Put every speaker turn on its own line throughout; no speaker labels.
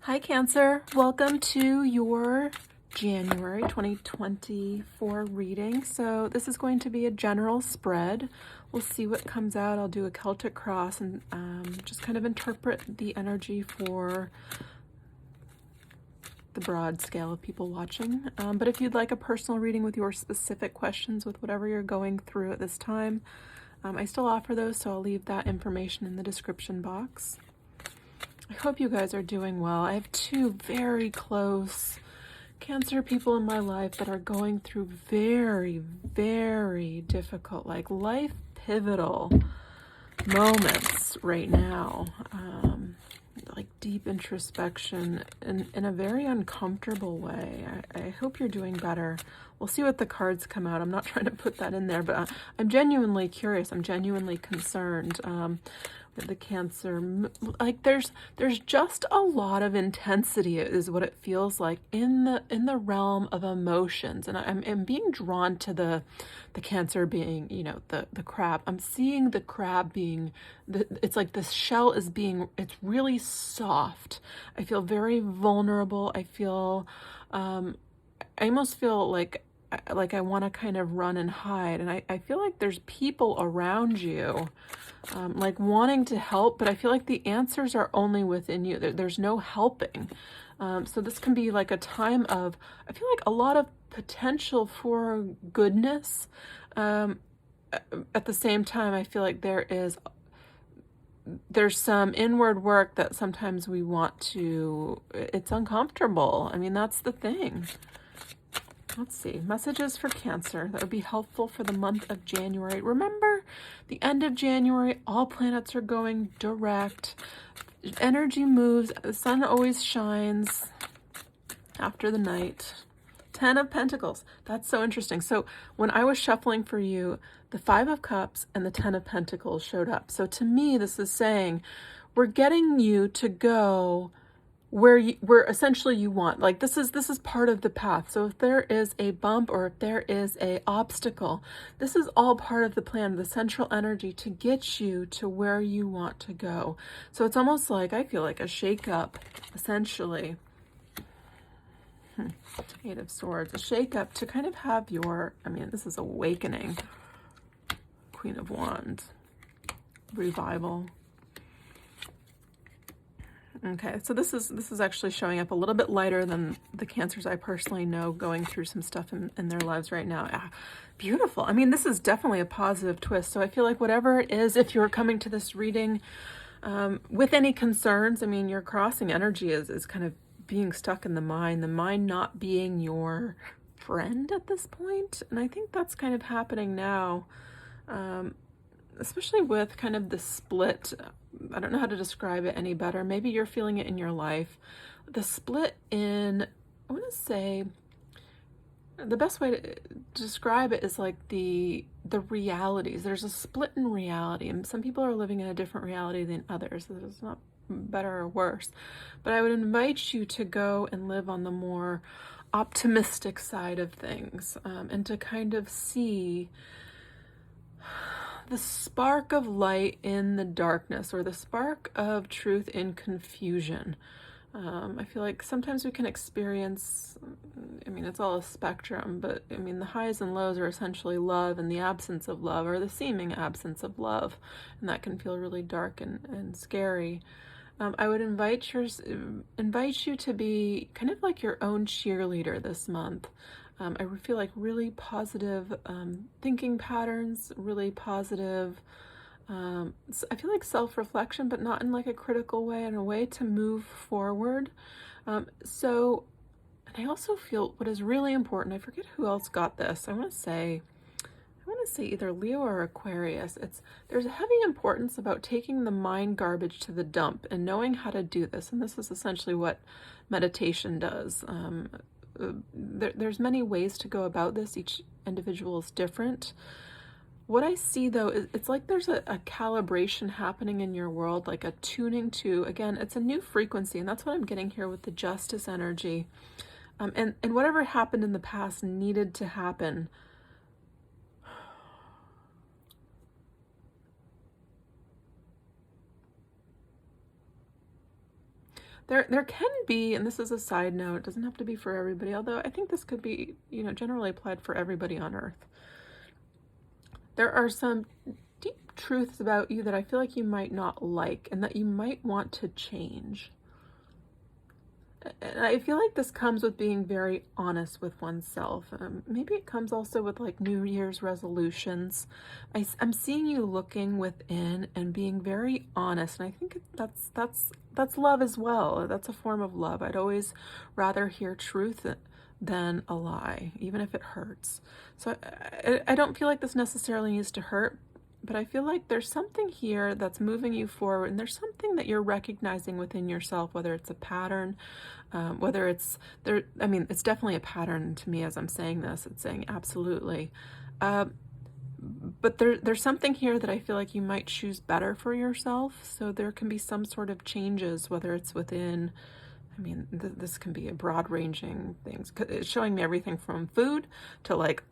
Hi Cancer, welcome to your January 2024 reading. So this is going to be a general spread. We'll see what comes out. I'll do a Celtic cross and just kind of interpret the energy for the broad scale of people watching. But if you'd like a personal reading with your specific questions with whatever you're going through at this time, I still offer those, so I'll leave that information in the description box. I hope you guys are doing well. I have two very close Cancer people in my life that are going through very, very difficult, like life pivotal moments right now. Like deep introspection in a very uncomfortable way. I hope you're doing better. We'll see what the cards come out. I'm not trying to put that in there, but I'm genuinely curious. I'm genuinely concerned with the Cancer. Like there's just a lot of intensity is what it feels like in the realm of emotions. And I'm being drawn to the Cancer being, you know, the crab. I'm seeing the crab being, it's like the shell is being, it's really soft. I feel very vulnerable. I feel, I almost feel like I want to kind of run and hide. And I feel like there's people around you, like wanting to help, but I feel like the answers are only within you. There's no helping. So this can be like a time of, I feel like a lot of potential for goodness. At the same time, I feel like there's some inward work that sometimes we want to, it's uncomfortable. I mean, that's the thing. Let's see, messages for Cancer that would be helpful for the month of January. Remember, the end of January, all planets are going direct. Energy moves. The sun always shines after the night. 10 of Pentacles. That's so interesting. So when I was shuffling for you, the 5 of Cups and the 10 of Pentacles showed up. So to me, this is saying we're getting you to go where essentially you want. Like this is part of the path. So if there is a bump or if there is a obstacle, this is all part of the plan, the central energy to get you to where you want to go. So it's almost like, I feel like a shake-up, essentially. 8 of Swords, a shake-up to kind of have your, I mean, this is awakening. Queen of Wands, revival. Okay, so this is actually showing up a little bit lighter than the Cancers I personally know going through some stuff in their lives right now. Ah, beautiful. I mean, this is definitely a positive twist. So I feel like whatever it is, if you're coming to this reading with any concerns, I mean, your crossing energy is kind of being stuck in the mind not being your friend at this point. And I think that's kind of happening now. Especially with kind of the split, I don't know how to describe it any better. Maybe you're feeling it in your life. The split in, I want to say, the best way to describe it is like the realities. There's a split in reality, and some people are living in a different reality than others. It's not better or worse. But I would invite you to go and live on the more optimistic side of things, and to kind of see the spark of light in the darkness, or the spark of truth in confusion. I feel like sometimes we can experience, I mean, it's all a spectrum, but I mean, the highs and lows are essentially love and the absence of love, or the seeming absence of love. And that can feel really dark and scary. I would invite you to be kind of like your own cheerleader this month. I feel like really positive thinking patterns, really positive, I feel like self-reflection, but not in like a critical way, in a way to move forward. And I also feel what is really important, I forget who else got this, I want to say either Leo or Aquarius. There's a heavy importance about taking the mind garbage to the dump and knowing how to do this. And this is essentially what meditation does. There's many ways to go about this. Each individual is different. What I see though is it's like there's a calibration happening in your world, like a tuning to, again, it's a new frequency, and that's what I'm getting here with the Justice energy. And whatever happened in the past needed to happen. There can be, and this is a side note, it doesn't have to be for everybody, although I think this could be, generally applied for everybody on Earth. There are some deep truths about you that I feel like you might not like and that you might want to change. And I feel like this comes with being very honest with oneself. Maybe it comes also with like New Year's resolutions. I'm seeing you looking within and being very honest, and I think that's love as well. That's a form of love. I'd always rather hear truth than a lie, even if it hurts. So I don't feel like this necessarily needs to hurt, but I feel like there's something here that's moving you forward, and there's something that you're recognizing within yourself, whether it's a pattern, whether it's there. I mean, it's definitely a pattern to me as I'm saying this. It's saying absolutely. But there's something here that I feel like you might choose better for yourself. So there can be some sort of changes, whether it's within, I mean, this can be a broad ranging things. It's showing me everything from food to like,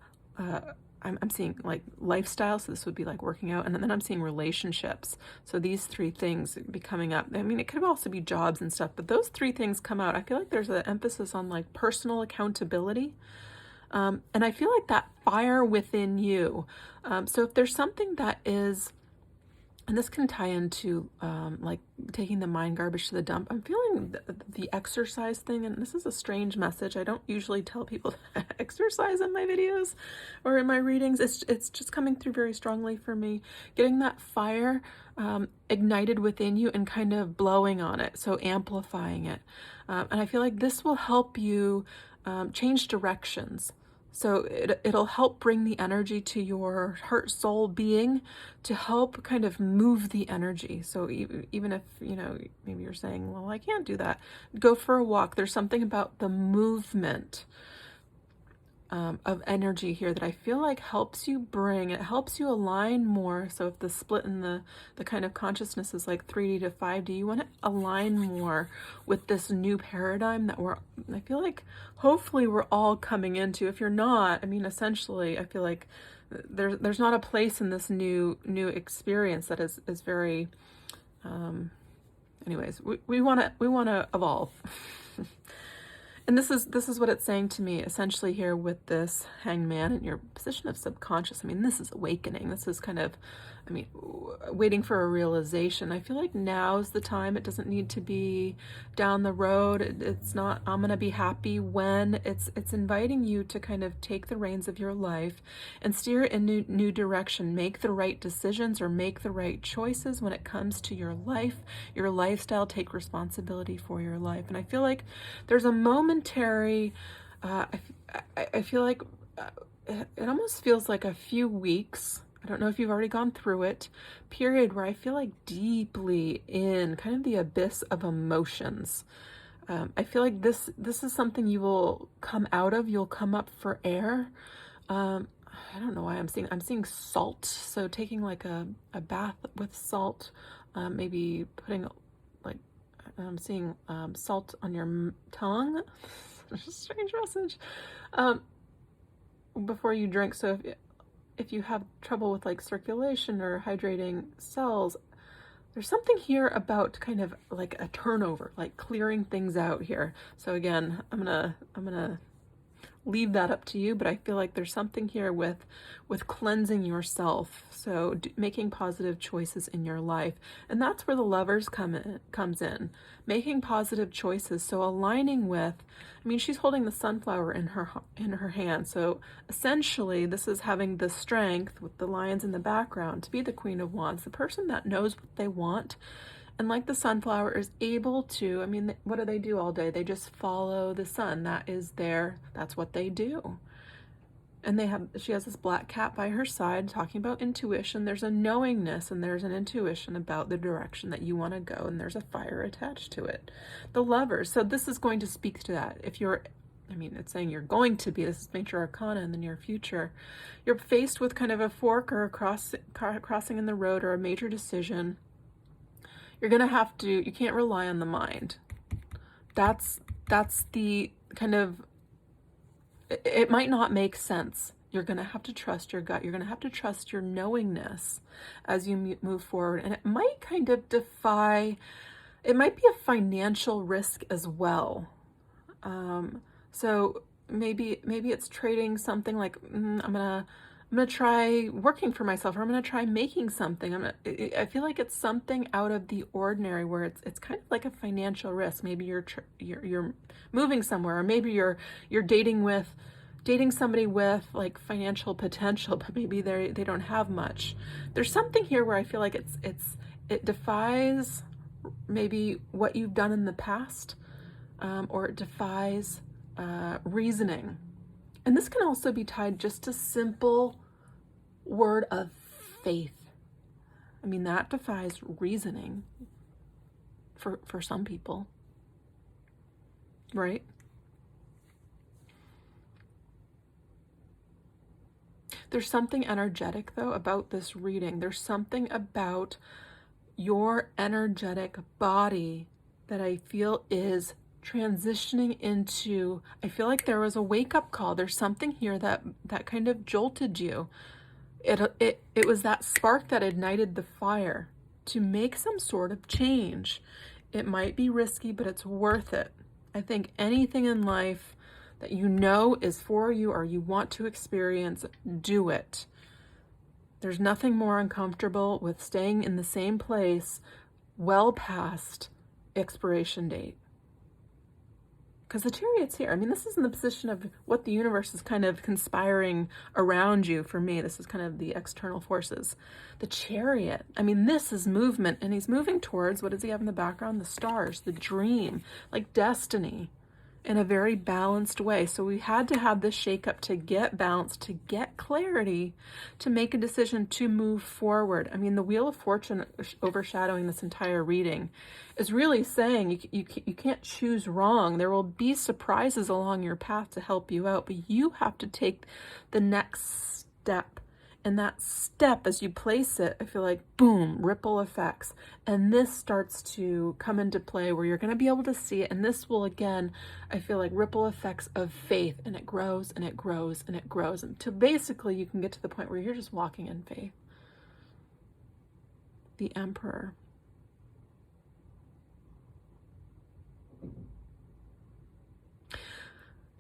I'm seeing like lifestyle, so this would be like working out, and then I'm seeing relationships. So these three things be coming up. I mean, it could also be jobs and stuff, but those three things come out. I feel like there's an emphasis on like personal accountability. And I feel like that fire within you. So if there's something that is, and this can tie into like taking the mind garbage to the dump. I'm feeling the exercise thing, and this is a strange message. I don't usually tell people to exercise in my videos or in my readings. It's just coming through very strongly for me. Getting that fire ignited within you and kind of blowing on it, so amplifying it. And I feel like this will help you change directions. So it'll help bring the energy to your heart, soul, being, to help kind of move the energy. So even if, maybe you're saying, well, I can't do that. Go for a walk. There's something about the movement of energy here that I feel like helps you it helps you align more. So if the split in the kind of consciousness is like 3D to 5D, you want to align more with this new paradigm that I feel like hopefully we're all coming into. If you're not, I mean, essentially, I feel like there's not a place in this new experience that is very, anyways, we want to evolve. And this is what it's saying to me essentially here with this Hanged Man in your position of subconscious. I mean, this is awakening. This is kind of, I mean, waiting for a realization. I feel like now's the time. It doesn't need to be down the road. It's not, I'm going to be happy when. It's inviting you to kind of take the reins of your life and steer in new direction. Make the right decisions or make the right choices when it comes to your life, your lifestyle. Take responsibility for your life. And I feel like there's a momentary, I feel like it almost feels like a few weeks, I don't know if you've already gone through it, period where I feel like deeply in kind of the abyss of emotions. I feel like this is something you will come out of. You'll come up for air. I don't know why I'm seeing salt. So taking like a bath with salt, maybe putting like, I'm seeing salt on your tongue. Such a strange message. Before you drink. So if you have trouble with like circulation or hydrating cells, there's something here about kind of like a turnover, like clearing things out here. So again, I'm gonna leave that up to you, but I feel like there's something here with cleansing yourself. So making positive choices in your life, and that's where the Lovers comes in, making positive choices. So aligning with, I mean, she's holding the sunflower in her hand. So essentially, this is having the strength with the lions in the background to be the Queen of Wands, the person that knows what they want. And like the sunflower is able to, I mean, what do they do all day? They just follow the sun. That's what they do. And she has this black cat by her side talking about intuition. There's a knowingness and there's an intuition about the direction that you want to go, and there's a fire attached to it. The Lovers. So this is going to speak to that. It's saying you're going to be, this is Major Arcana in the near future. You're faced with kind of a fork or a crossing in the road or a major decision. You're going to have to, you can't rely on the mind. That's the kind of, it might not make sense. You're going to have to trust your gut. You're going to have to trust your knowingness as you move forward. And it might kind of defy It might be a financial risk as well. So maybe it's trading something like I'm gonna try working for myself, or I'm gonna try making something. I feel like it's something out of the ordinary where it's kind of like a financial risk. Maybe you're moving somewhere, or maybe you're dating somebody with like financial potential, but maybe they don't have much. There's something here where I feel like it defies maybe what you've done in the past, or it defies reasoning. And this can also be tied just to simple word of faith. I mean, that defies reasoning for some people, right? There's something energetic, though, about this reading. There's something about your energetic body that I feel is transitioning into, I feel like there was a wake-up call. There's something here that kind of jolted you. It was that spark that ignited the fire to make some sort of change. It might be risky, but it's worth it. I think anything in life that you know is for you or you want to experience, do it. There's nothing more uncomfortable with staying in the same place well past expiration date. Because the Chariot's here. I mean, this is in the position of what the universe is kind of conspiring around you. For me, this is kind of the external forces. The Chariot, I mean, this is movement, and he's moving towards, what does he have in the background? The stars, the dream, like destiny, in a very balanced way. So we had to have this shakeup to get balance, to get clarity, to make a decision to move forward. I mean, the Wheel of Fortune overshadowing this entire reading is really saying you can't choose wrong. There will be surprises along your path to help you out, but you have to take the next step. And that step, as you place it, I feel like, boom, ripple effects. And this starts to come into play where you're going to be able to see it. And this will, again, I feel like ripple effects of faith. And it grows and it grows and it grows until basically you can get to the point where you're just walking in faith. The Emperor.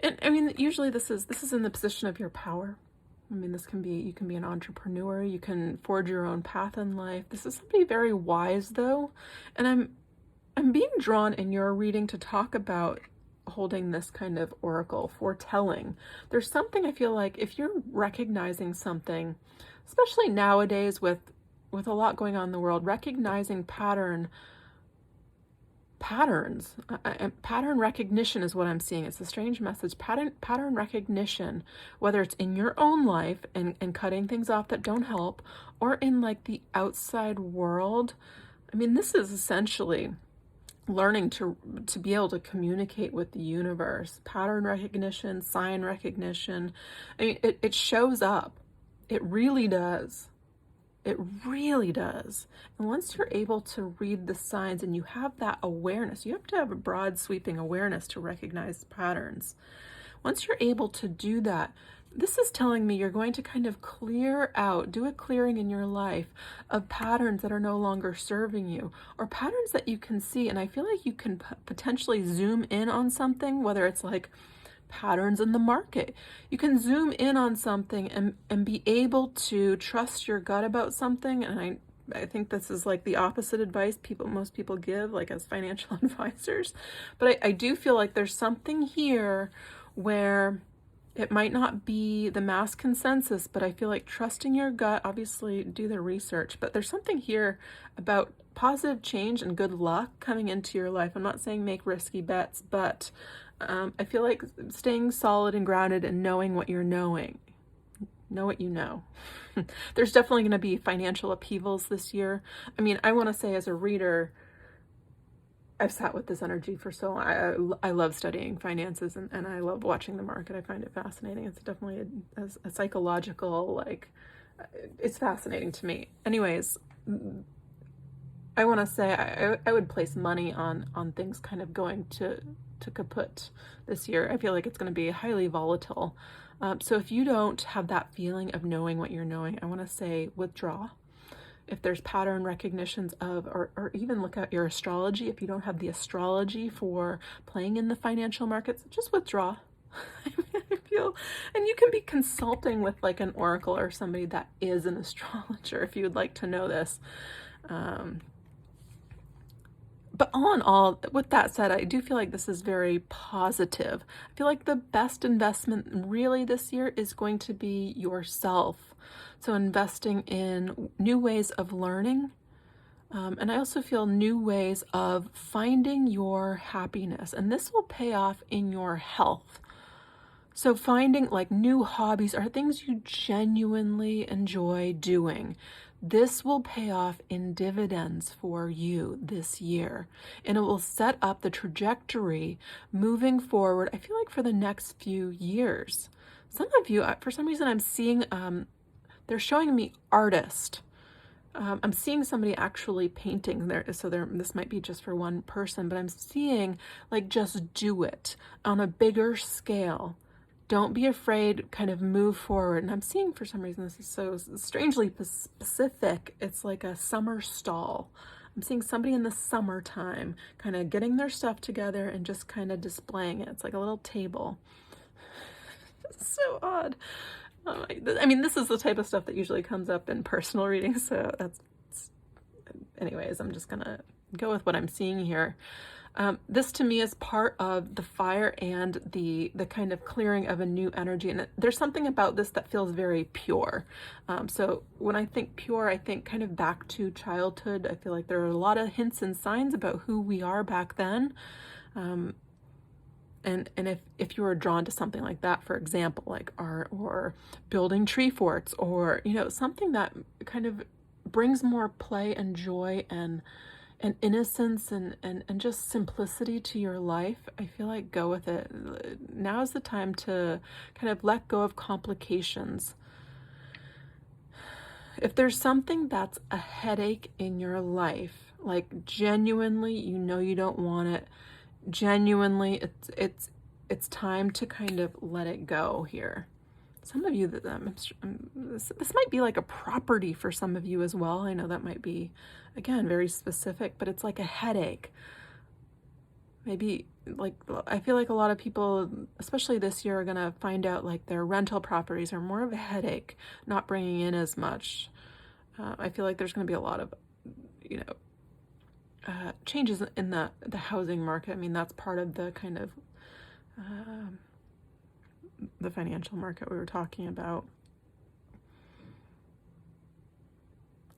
And I mean, usually this is in the position of your power. I mean, this can be, you can be an entrepreneur, you can forge your own path in life. This is somebody very wise, though. And I'm being drawn in your reading to talk about holding this kind of oracle, foretelling. There's something I feel like if you're recognizing something, especially nowadays with a lot going on in the world, recognizing patterns, pattern recognition is what I'm seeing. It's a strange message. Pattern recognition, whether it's in your own life and cutting things off that don't help, or in like the outside world. I mean, this is essentially learning to be able to communicate with the universe. Pattern recognition, sign recognition. I mean, it shows up. It really does. It really does. And once you're able to read the signs and you have that awareness, you have to have a broad sweeping awareness to recognize patterns. Once you're able to do that, this is telling me you're going to kind of clear out, do a clearing in your life of patterns that are no longer serving you, or patterns that you can see. And I feel like you can potentially zoom in on something, whether it's like patterns in the market. You can zoom in on something and be able to trust your gut about something. And I think this is like the opposite advice most people give, like as financial advisors. But I do feel like there's something here where it might not be the mass consensus, but I feel like trusting your gut, obviously do the research, but there's something here about positive change and good luck coming into your life. I'm not saying make risky bets, but I feel like staying solid and grounded and knowing what you're knowing. Know what you know. There's definitely going to be financial upheavals this year. I mean, I want to say as a reader, I've sat with this energy for so long. I love studying finances and I love watching the market. I find it fascinating. It's definitely a psychological, like, it's fascinating to me. Anyways, I want to say I would place money on things kind of going to kaput this year. I feel like it's going to be highly volatile. So if you don't have that feeling of knowing what you're knowing, I want to say withdraw. if there's pattern recognitions of, or even look at your astrology. If you don't have the astrology for playing in the financial markets, just withdraw. I feel, and you can be consulting with like an oracle or somebody that is an astrologer if you would like to know this. But all in all, with that said, I do feel like this is very positive. I feel like the best investment really this year is going to be yourself. So investing in new ways of learning. And I also feel new ways of finding your happiness. And this will pay off in your health. So finding like new hobbies or things you genuinely enjoy doing. This will pay off in dividends for you this year, and it will set up the trajectory moving forward, I feel like, for the next few years. Some of you, for some reason, I'm seeing, they're showing me artist. I'm seeing somebody actually painting there. So this might be just for one person, but I'm seeing like just do it on a bigger scale. Don't be afraid, kind of move forward. And I'm seeing, for some reason, this is so strangely specific. It's like a summer stall. I'm seeing somebody in the summertime kind of getting their stuff together and just kind of displaying it. It's like a little table. It's so odd. I mean, this is the type of stuff that usually comes up in personal readings. So anyways, I'm just going to go with what I'm seeing here. This to me is part of the fire and the kind of clearing of a new energy. And there's something about this that feels very pure. So when I think pure, I think kind of back to childhood. I feel like there are a lot of hints and signs about who we are back then. And if you were drawn to something like that, for example, like art or building tree forts, or, something that kind of brings more play and joy and innocence and just simplicity to your life, I feel like go with it. Now is the time to kind of let go of complications. If there's something that's a headache in your life, like genuinely, you don't want it, genuinely, it's time to kind of let it go here. Some of you, this might be like a property for some of you as well. I know that might be, again, very specific, but it's like a headache. Maybe, like, I feel like a lot of people, especially this year, are going to find out like their rental properties are more of a headache, not bringing in as much. I feel like there's going to be a lot of, changes in the housing market. I mean, that's part of the kind of the financial market we were talking about.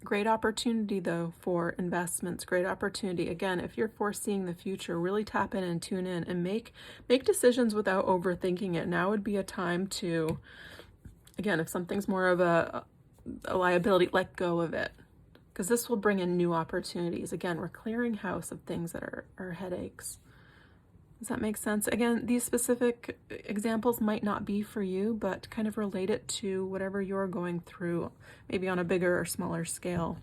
Great opportunity though for investments. Great opportunity. Again, if you're foreseeing the future, really tap in and tune in and make decisions without overthinking it. Now would be a time to, again, if something's more of a liability, let go of it, because this will bring in new opportunities. Again, we're clearing house of things that are headaches. Does that make sense? Again, these specific examples might not be for you, but kind of relate it to whatever you're going through, maybe on a bigger or smaller scale.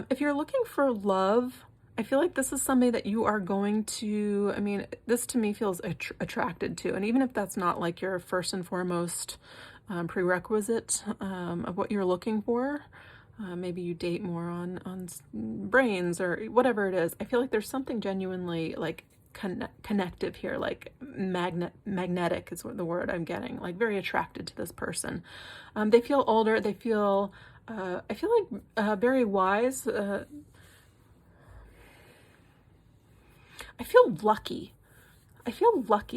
If you're looking for love, I feel like this is somebody that you are going to, this to me feels attracted to. And even if that's not like your first and foremost prerequisite of what you're looking for, maybe you date more on brains or whatever it is. I feel like there's something genuinely like connective here, like magnetic is what the word I'm getting, like very attracted to this person. They feel older. They feel, I feel like very wise. I feel lucky.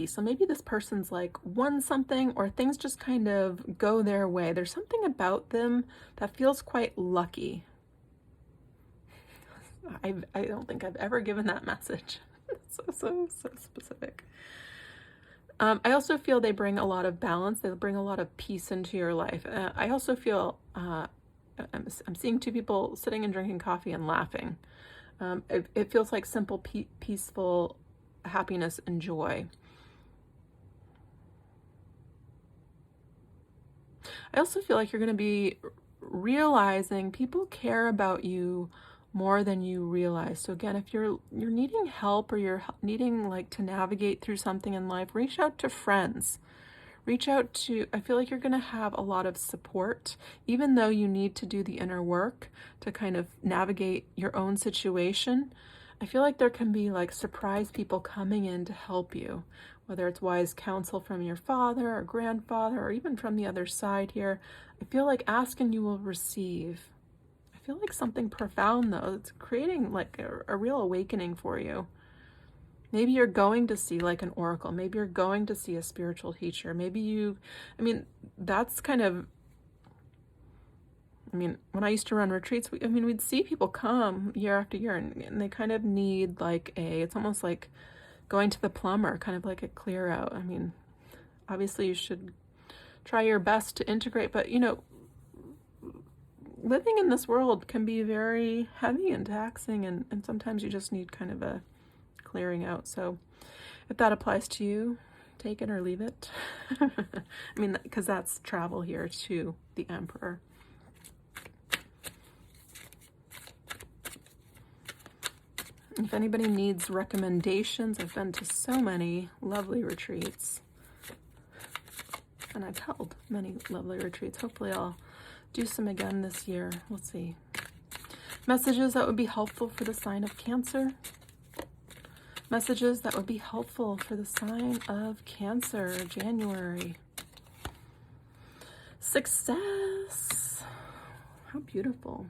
So maybe this person's like won something, or things just kind of go their way. There's something about them that feels quite lucky. I don't think I've ever given that message. so specific. I also feel they bring a lot of balance. They bring a lot of peace into your life. I also feel I'm seeing two people sitting and drinking coffee and laughing. It feels like simple, peaceful happiness and joy. I also feel like you're going to be realizing people care about you more than you realize. So again, if you're needing help, or you're needing like to navigate through something in life, reach out to friends. reach out to, I feel like you're going to have a lot of support, even though you need to do the inner work to kind of navigate your own situation. I feel like there can be like surprise people coming in to help you, whether it's wise counsel from your father or grandfather, or even from the other side here. I feel like ask and you will receive. I feel like something profound though. It's creating like a real awakening for you. Maybe you're going to see like an oracle. Maybe you're going to see a spiritual teacher. Maybe you, I mean, that's kind of, I mean, when I used to run retreats, we'd see people come year after year and they kind of need like it's almost like going to the plumber, kind of like a clear out. I mean, obviously you should try your best to integrate, but you know, living in this world can be very heavy and taxing, and sometimes you just need kind of a clearing out. So if that applies to you, take it or leave it. I mean, because that's travel here to the Emperor. If anybody needs recommendations, I've been to so many lovely retreats, and I've held many lovely retreats. Hopefully I'll do some again this year. We'll see. Messages that would be helpful for the sign of Cancer. Messages that would be helpful for the sign of Cancer, January. Success. How beautiful.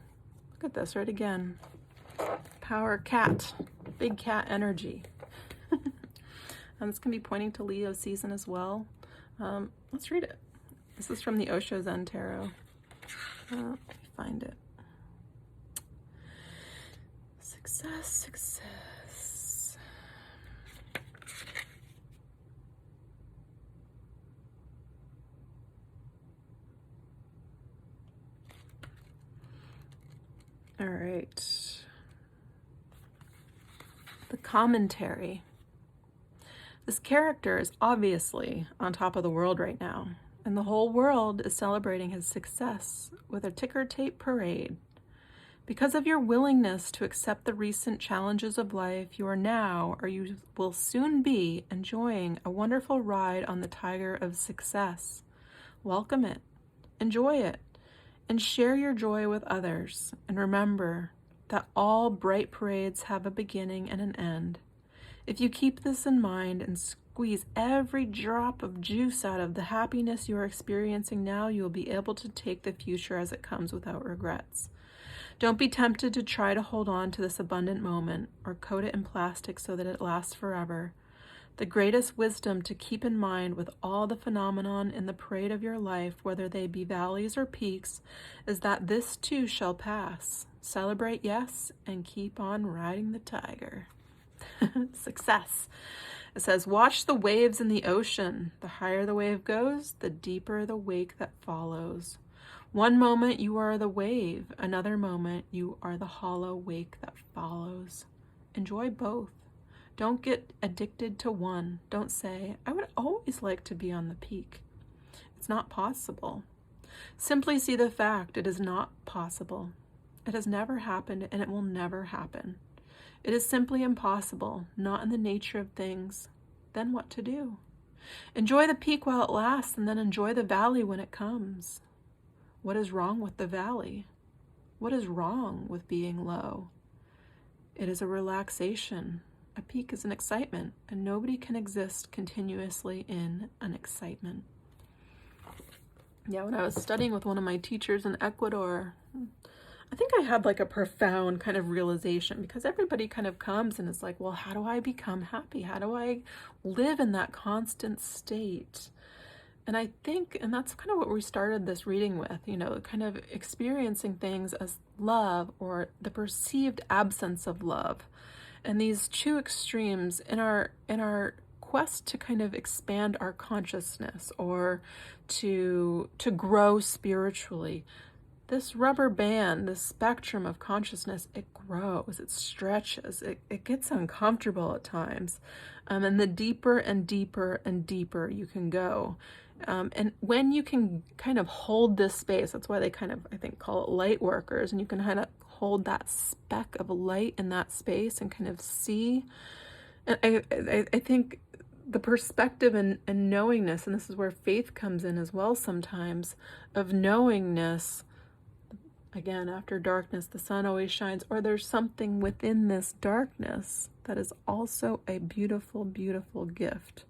Look at this right again. Power cat. Big cat energy. And this can be pointing to Leo season as well. Let's read it. This is from the Osho Zen Tarot. Let me find it. Success, success. All right. The commentary. This character is obviously on top of the world right now, and the whole world is celebrating his success with a ticker tape parade. Because of your willingness to accept the recent challenges of life, you are now, or you will soon be, enjoying a wonderful ride on the tiger of success. Welcome it, enjoy it, and share your joy with others. And remember that all bright parades have a beginning and an end. If you keep this in mind and squeeze every drop of juice out of the happiness you are experiencing now, you will be able to take the future as it comes without regrets. Don't be tempted to try to hold on to this abundant moment or coat it in plastic so that it lasts forever. The greatest wisdom to keep in mind with all the phenomenon in the parade of your life, whether they be valleys or peaks, is that this too shall pass. Celebrate, yes, and keep on riding the tiger. Success. It says, watch the waves in the ocean. The higher the wave goes, the deeper the wake that follows. One moment you are the wave, another moment you are the hollow wake that follows. Enjoy both. Don't get addicted to one. Don't say, I would always like to be on the peak. It's not possible. Simply see the fact it is not possible. It has never happened and it will never happen. It is simply impossible, not in the nature of things. Then what to do? Enjoy the peak while it lasts and then enjoy the valley when it comes. What is wrong with the valley? What is wrong with being low? It is a relaxation. A peak is an excitement, and nobody can exist continuously in an excitement. Yeah, when I was studying with one of my teachers in Ecuador, I think I had like a profound kind of realization, because everybody kind of comes and is like, well, how do I become happy? How do I live in that constant state? And I think, and that's kind of what we started this reading with, you know, kind of experiencing things as love or the perceived absence of love. And these two extremes in our quest to kind of expand our consciousness or to grow spiritually, this rubber band, this spectrum of consciousness, it grows, it stretches, it gets uncomfortable at times. And the deeper and deeper and deeper you can go. And when you can kind of hold this space, that's why they kind of, I think, call it light workers, and you can kind of hold that speck of light in that space and kind of see. And I think the perspective and knowingness, and this is where faith comes in as well sometimes, of knowingness. Again, after darkness, the sun always shines, or there's something within this darkness that is also a beautiful, beautiful gift.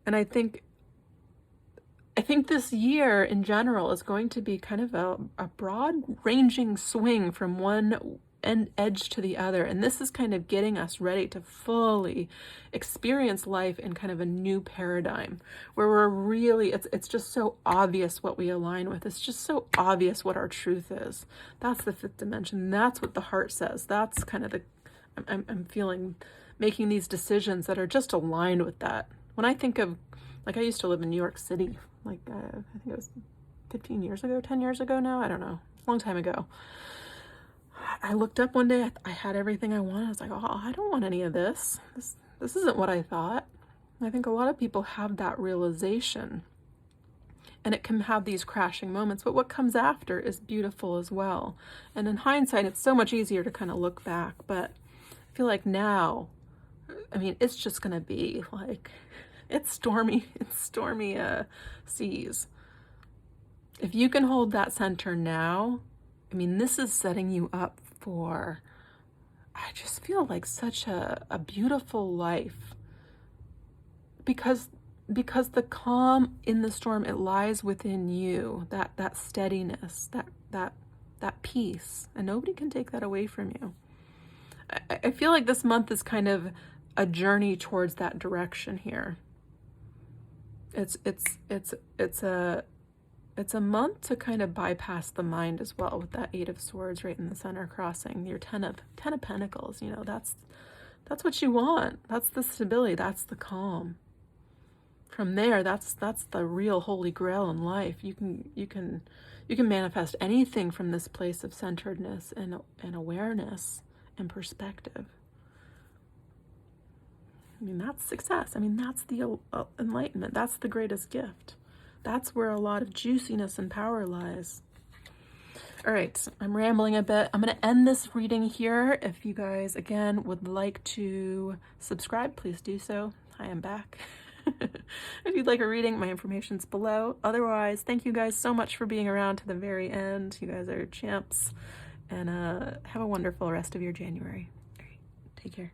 And I think this year in general is going to be kind of a broad-ranging swing from one edge to the other. And this is kind of getting us ready to fully experience life in kind of a new paradigm where we're really, it's just so obvious what we align with. It's just so obvious what our truth is. That's the fifth dimension. That's what the heart says. That's kind of I'm feeling making these decisions that are just aligned with that. When I think of, like, I used to live in New York City, like, I think it was 15 years ago, 10 years ago now, I don't know, a long time ago. I looked up one day, I had everything I wanted. I was like, oh, I don't want any of this. This isn't what I thought. And I think a lot of people have that realization, and it can have these crashing moments, but what comes after is beautiful as well. And in hindsight, it's so much easier to kind of look back, but I feel like now, I mean, it's just going to be like, it's stormy seas. If you can hold that center now, I mean, this is setting you up for, I just feel like such a beautiful life, because the calm in the storm, it lies within you, that steadiness, that peace, and nobody can take that away from you. I feel like this month is kind of a journey towards that direction here. It's a month to kind of bypass the mind as well, with that Eight of Swords right in the center crossing your Ten of Pentacles. You know, that's what you want. That's the stability. That's the calm. From there, that's the real holy grail in life. You can manifest anything from this place of centeredness and awareness and perspective. I mean, that's success. I mean, that's the enlightenment. That's the greatest gift. That's where a lot of juiciness and power lies. All right, I'm rambling a bit. I'm going to end this reading here. If you guys, again, would like to subscribe, please do so. I am back. If you'd like a reading, my information's below. Otherwise, thank you guys so much for being around to the very end. You guys are champs. And have a wonderful rest of your January. All right, take care.